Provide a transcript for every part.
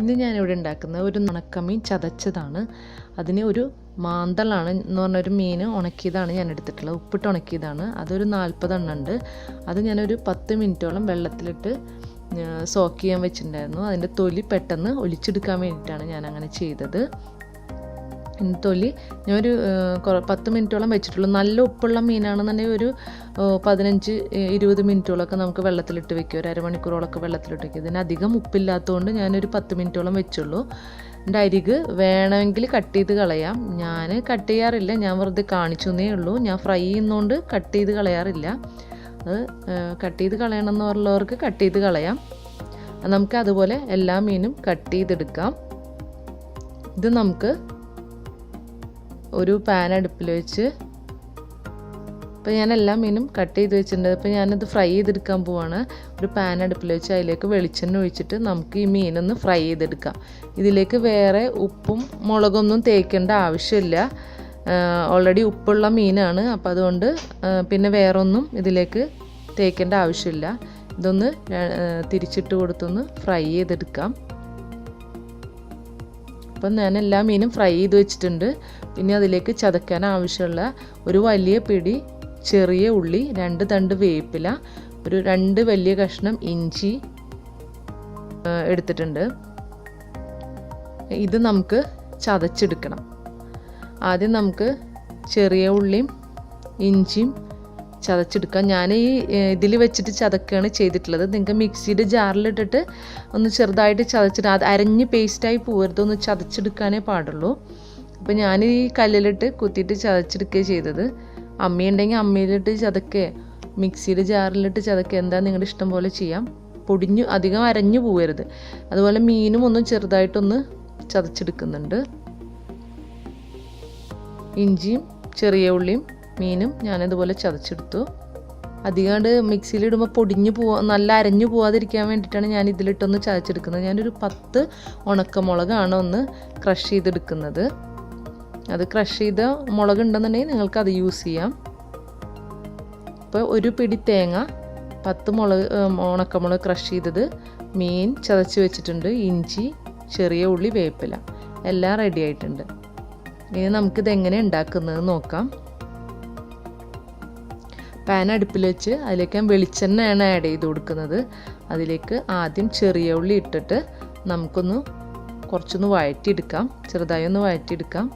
ഇന്ന് ഞാനിവിടെ ഉണ്ടാക്കുന്നത് ഒരു ഉണക്കമീൻ ചതച്ചതാണ്. അതിന് ഒരു മാന്തളാണ് എന്ന് പറഞ്ഞൊരു മീൻ ഉണക്കിയതാണ് ഞാൻ എടുത്തിട്ടുള്ളത്. ഉപ്പിട്ട് ഉണക്കിയതാണ്. അതൊരു 40 എണ്ണം ഉണ്ട്. അത് ഞാനൊരു 10 മിനിറ്റോളം വെള്ളത്തിലിട്ട് സോക്ക് ചെയ്യാൻ വെച്ചിട്ടുണ്ടായിരുന്നു. അതിൻ്റെ തൊലി പെട്ടെന്ന് ഒലിച്ചെടുക്കാൻ വേണ്ടിയിട്ടാണ് ഞാൻ അങ്ങനെ ചെയ്തത്. തൊലി ഞാനൊരു 10 മിനിറ്റോളം വെച്ചിട്ടുള്ളൂ. നല്ല ഉപ്പുള്ള മീനാണെന്നുണ്ടെങ്കിൽ ഒരു 15-20 മിനിറ്റോളമൊക്കെ നമുക്ക് വെള്ളത്തിലിട്ട് വെക്കുക. ഒരു അരമണിക്കൂറോളമൊക്കെ വെള്ളത്തിലിട്ട് വയ്ക്കുക. ഇതിന് അധികം ഉപ്പില്ലാത്തതുകൊണ്ട് ഞാനൊരു 10 മിനിറ്റോളം വെച്ചുള്ളൂ. എൻ്റെ അരിക് വേണമെങ്കിൽ കട്ട് ചെയ്ത് കളയാം. ഞാൻ കട്ട് ചെയ്യാറില്ല, ഞാൻ വെറുതെ കാണിച്ചെന്നേ ഉള്ളൂ. ഞാൻ ഫ്രൈ ചെയ്യുന്നതുകൊണ്ട് കട്ട് ചെയ്ത് കളയാറില്ല. അത് കട്ട് ചെയ്ത് കളയണമെന്ന് പറഞ്ഞവർക്ക് കട്ട് ചെയ്ത് കളയാം. നമുക്ക് അതുപോലെ എല്ലാ മീനും കട്ട് ചെയ്തെടുക്കാം. ഇത് നമുക്ക് ഒരു പാൻ അടുപ്പിൽ വെച്ച്, ഇപ്പോൾ ഞാൻ എല്ലാ മീനും കട്ട് ചെയ്ത് വെച്ചിട്ടുണ്ട്. അപ്പോൾ ഞാനത് ഫ്രൈ ചെയ്തെടുക്കാൻ പോവാണ്. ഒരു പാൻ അടുപ്പിൽ വെച്ച് അതിലേക്ക് വെളിച്ചെണ്ണ ഒഴിച്ചിട്ട് നമുക്ക് ഈ മീനൊന്ന് ഫ്രൈ ചെയ്തെടുക്കാം. ഇതിലേക്ക് വേറെ ഉപ്പും മുളകൊന്നും തേക്കേണ്ട ആവശ്യമില്ല. ഓൾറെഡി ഉപ്പുള്ള മീനാണ്. അപ്പോൾ അതുകൊണ്ട് പിന്നെ വേറെ ഒന്നും ഇതിലേക്ക് തേക്കേണ്ട ആവശ്യമില്ല. ഇതൊന്ന് തിരിച്ചിട്ട് കൊടുത്തൊന്ന് ഫ്രൈ ചെയ്തെടുക്കാം. അപ്പം ഞാൻ എല്ലാ മീനും ഫ്രൈ ചെയ്ത് വെച്ചിട്ടുണ്ട്. പിന്നെ അതിലേക്ക് ചതക്കാൻ ആവശ്യമുള്ള ഒരു വലിയ പിടി ചെറിയ ഉള്ളി, 2 തണ്ട് വേപ്പില, ഒരു 2 വലിയ കഷ്ണം ഇഞ്ചി എടുത്തിട്ടുണ്ട്. ഇത് നമുക്ക് ചതച്ചെടുക്കണം. ആദ്യം നമുക്ക് ചെറിയ ഉള്ളിയും ഇഞ്ചിയും ചതച്ചെടുക്കാം. ഞാൻ ഈ ഇതിൽ വെച്ചിട്ട് ചതക്കുകയാണ് ചെയ്തിട്ടുള്ളത്. നിങ്ങൾക്ക് മിക്സിയുടെ ജാറിലിട്ടിട്ട് ഒന്ന് ചെറുതായിട്ട് ചതച്ചിട്ട് അത് അരഞ്ഞ് പേസ്റ്റായി പോകരുത്, ഒന്ന് ചതച്ചെടുക്കാനേ പാടുള്ളൂ. അപ്പോൾ ഞാൻ ഈ കല്ലിലിട്ട് കുത്തിയിട്ട് ചതച്ചെടുക്കുകയാണ് ചെയ്തത്. അമ്മിയുണ്ടെങ്കിൽ അമ്മിയിലിട്ട് ചതക്കുക, മിക്സിയുടെ ജാറിലിട്ട് ചതക്കുക, എന്താ നിങ്ങളുടെ ഇഷ്ടം പോലെ ചെയ്യാം. അധികം അരഞ്ഞു പോകരുത്. അതുപോലെ മീനും ഒന്ന് ചെറുതായിട്ടൊന്ന് ചതച്ചെടുക്കുന്നുണ്ട്. ഇഞ്ചിയും ചെറിയ ഉള്ളിയും മീനും ഞാനിതുപോലെ ചതച്ചെടുത്തു. അധികമായിട്ട് മിക്സിയിലിടുമ്പോൾ നല്ല അരഞ്ഞു പോവാതിരിക്കാൻ വേണ്ടിയിട്ടാണ് ഞാൻ ഇതിലിട്ടൊന്ന് ചതച്ചെടുക്കുന്നത്. ഞാനൊരു 10 ഉണക്കമുളകാണ് ഒന്ന് ക്രഷ് ചെയ്തെടുക്കുന്നത്. അത് ക്രഷ് ചെയ്ത മുളക് ഉണ്ടെന്നുണ്ടെങ്കിൽ നിങ്ങൾക്ക് അത് യൂസ് ചെയ്യാം. ഇപ്പോൾ ഒരു പിടി തേങ്ങ, 10 ഉണക്കമുളക് ക്രഷ് ചെയ്തത്, മീൻ ചതച്ച് വെച്ചിട്ടുണ്ട്, ഇഞ്ചി, ചെറിയ ഉള്ളി, വേപ്പില എല്ലാം റെഡി ആയിട്ടുണ്ട്. ഇനി നമുക്കിത് എങ്ങനെ ഉണ്ടാക്കുന്നത് നോക്കാം. പാൻ അടുപ്പിൽ വെച്ച് അതിലേക്ക് ഞാൻ വെളിച്ചെണ്ണയാണ് ആഡ് ചെയ്ത് കൊടുക്കുന്നത്. അതിലേക്ക് ആദ്യം ചെറിയ ഉള്ളി ഇട്ടിട്ട് നമുക്കൊന്ന് കുറച്ചൊന്ന് വഴറ്റിയെടുക്കാം. ചെറുതായി ഒന്ന് വഴറ്റിയെടുക്കാം.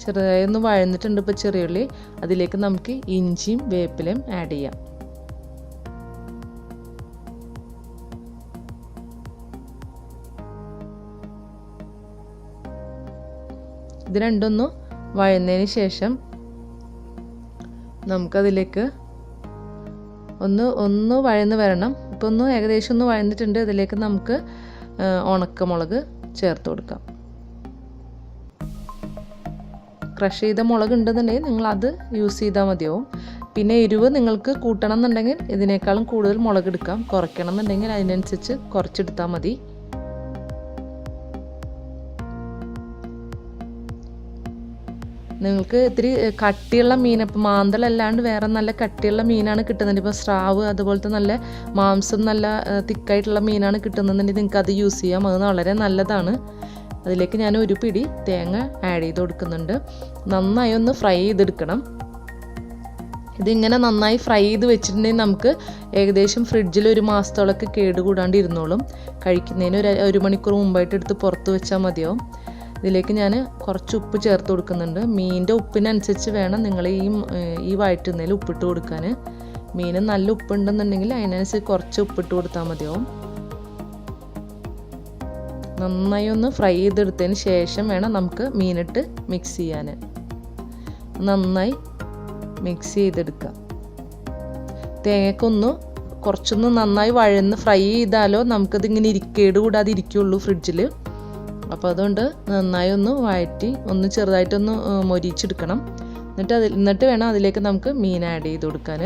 ചെറുതായി ഒന്ന് വഴന്നിട്ടുണ്ട് ഇപ്പോൾ ചെറിയ ഉള്ളി. അതിലേക്ക് നമുക്ക് ഇഞ്ചിയും വേപ്പിലയും ആഡ് ചെയ്യാം. ഇത് രണ്ടൊന്ന് വഴന്നതിന് ശേഷം നമുക്കതിലേക്ക് ഒന്ന് വഴന്ന് വരണം. ഇപ്പോൾ ഏകദേശം ഒന്ന് വഴന്നിട്ടുണ്ട്. അതിലേക്ക് നമുക്ക് ഉണക്കമുളക് ചേർത്ത് കൊടുക്കാം. ക്രഷ് ചെയ്ത മുളക് ഉണ്ടെന്നുണ്ടെങ്കിൽ നിങ്ങളത് യൂസ് ചെയ്താൽ മതിയാവും. പിന്നെ എരിവ് നിങ്ങൾക്ക് കൂട്ടണം എന്നുണ്ടെങ്കിൽ ഇതിനേക്കാളും കൂടുതൽ മുളക് എടുക്കാം. കുറയ്ക്കണം എന്നുണ്ടെങ്കിൽ അതിനനുസരിച്ച് കുറച്ചെടുത്താൽ മതി. നിങ്ങൾക്ക് ഇത്തിരി കട്ടിയുള്ള മീൻ, ഇപ്പോൾ മാന്തളല്ലാണ്ട് വേറെ നല്ല കട്ടിയുള്ള മീനാണ് കിട്ടുന്നുണ്ട്. ഇപ്പോൾ സ്രാവ് അതുപോലത്തെ നല്ല മാംസം നല്ല തിക്കായിട്ടുള്ള മീനാണ് കിട്ടുന്നുണ്ടെങ്കിൽ നിങ്ങൾക്ക് അത് യൂസ് ചെയ്യാം. അത് വളരെ നല്ലതാണ്. അതിലേക്ക് ഞാൻ ഒരു പിടി തേങ്ങ ആഡ് ചെയ്ത് കൊടുക്കുന്നുണ്ട്. നന്നായി ഒന്ന് ഫ്രൈ ചെയ്തെടുക്കണം. ഇതിങ്ങനെ നന്നായി ഫ്രൈ ചെയ്ത് വെച്ചിട്ടുണ്ടെങ്കിൽ നമുക്ക് ഏകദേശം ഫ്രിഡ്ജിൽ 1 മാസത്തോളമൊക്കെ കേടുകൂടാണ്ട് ഇരുന്നോളും. കഴിക്കുന്നതിന് ഒരു മണിക്കൂർ മുമ്പായിട്ട് എടുത്ത് പുറത്ത് വെച്ചാൽ മതിയാവും. ഇതിലേക്ക് ഞാൻ കുറച്ച് ഉപ്പ് ചേർത്ത് കൊടുക്കുന്നുണ്ട്. മീനിൻ്റെ ഉപ്പിനനുസരിച്ച് വേണം നിങ്ങൾ ഈ വഴറ്റുന്നതിൽ ഉപ്പിട്ട് കൊടുക്കാൻ. മീൻ നല്ല ഉപ്പുണ്ടെന്നുണ്ടെങ്കിൽ അതിനനുസരിച്ച് കുറച്ച് ഉപ്പിട്ട് കൊടുത്താൽ മതിയാവും. നന്നായി ഒന്ന് ഫ്രൈ ചെയ്തെടുത്തതിന് ശേഷം വേണം നമുക്ക് മീനിട്ട് മിക്സ് ചെയ്യാൻ. നന്നായി മിക്സ് ചെയ്തെടുക്കാം. തേങ്ങക്കൊന്ന് കുറച്ചൊന്ന് നന്നായി വഴന്ന് ഫ്രൈ ചെയ്താലോ നമുക്കതിങ്ങനെ കേടുകൂടാതെ ഇരിക്കുള്ളൂ ഫ്രിഡ്ജിൽ. അപ്പോൾ അതുകൊണ്ട് നന്നായി ഒന്ന് വഴറ്റി ഒന്ന് ചെറുതായിട്ടൊന്ന് മൊരിച്ചെടുക്കണം. എന്നിട്ട് വേണം അതിലേക്ക് നമുക്ക് മീൻ ആഡ് ചെയ്ത് കൊടുക്കാൻ.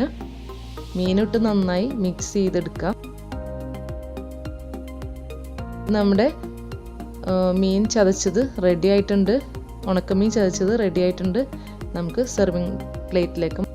മീനിട്ട് നന്നായി മിക്സ് ചെയ്തെടുക്കാം. നമ്മുടെ മീൻ ചതച്ചത് റെഡി ആയിട്ടുണ്ട്. ഉണക്കമീൻ ചതച്ചത് റെഡി ആയിട്ടുണ്ട്. നമുക്ക് സെർവിങ് പ്ലേറ്റിലേക്ക്